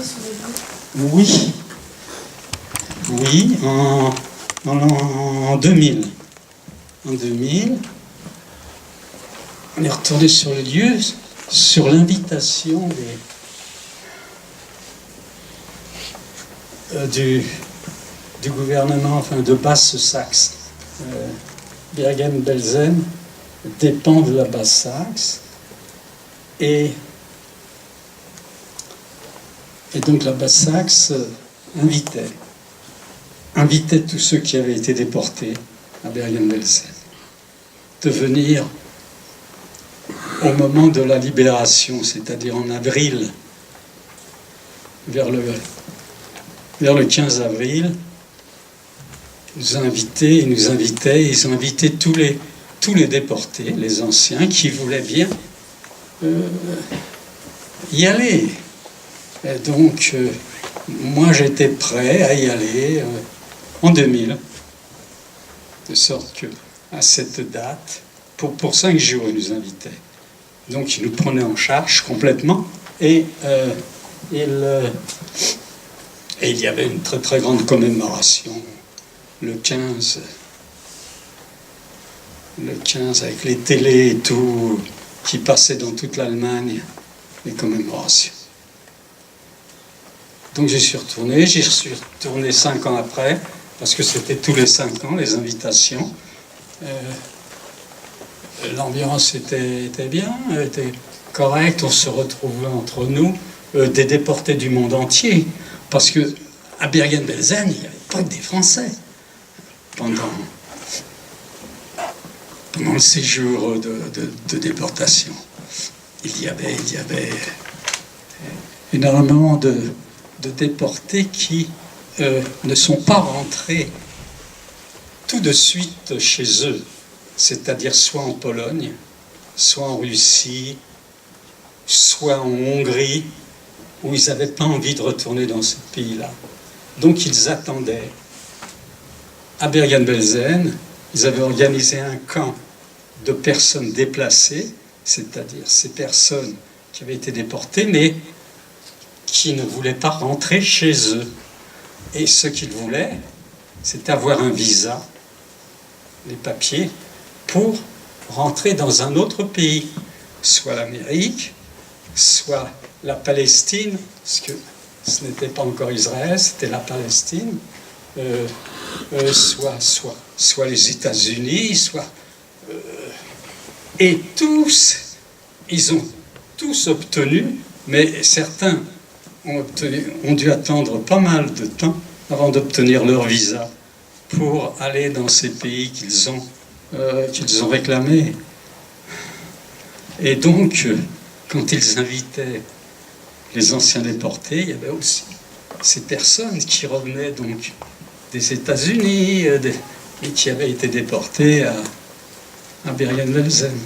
sur les lieux? Oui. Oui, en 2000. En 2000, on est retourné sur le lieu, sur l'invitation du gouvernement, enfin de Basse-Saxe. Bergen-Belsen dépend de la Basse-Saxe. Et donc la Basse-Saxe invitait tous ceux qui avaient été déportés à Bergen-Belsen de venir au moment de la libération, c'est-à-dire en avril, vers le 15 avril. Ils ont invité tous les déportés, les anciens, qui voulaient bien y aller. Et donc, moi j'étais prêt à y aller en 2000, de sorte que à cette date, pour 5 jours, ils nous invitaient. Donc ils nous prenaient en charge complètement, et il y avait une très très grande commémoration le 15 avec les télés et tout qui passaient dans toute l'Allemagne, les commémorations. Donc j'y suis retourné 5 ans après, parce que c'était tous les 5 ans les invitations. L'ambiance était bien, était correcte, on se retrouvait entre nous, des déportés du monde entier, parce que à Bergen-Belsen, il n'y avait pas que des Français. Pendant le séjour de déportation, il y avait énormément de déportés qui ne sont pas rentrés tout de suite chez eux, c'est-à-dire soit en Pologne, soit en Russie, soit en Hongrie, où ils n'avaient pas envie de retourner dans ce pays-là. Donc ils attendaient. À Bergen-Belsen, ils avaient organisé un camp de personnes déplacées, c'est-à-dire ces personnes qui avaient été déportées, mais qui ne voulaient pas rentrer chez eux. Et ce qu'ils voulaient, c'était avoir un visa, les papiers, pour rentrer dans un autre pays, soit l'Amérique, soit la Palestine, parce que ce n'était pas encore Israël, c'était la Palestine, soit les États-Unis, et tous, ils ont tous obtenu, mais certains ont dû attendre pas mal de temps avant d'obtenir leur visa pour aller dans ces pays qu'ils ont réclamés. Et donc, quand ils invitaient les anciens déportés, il y avait aussi ces personnes qui revenaient donc des États-Unis et qui avaient été déportés à Bergen-Belsen.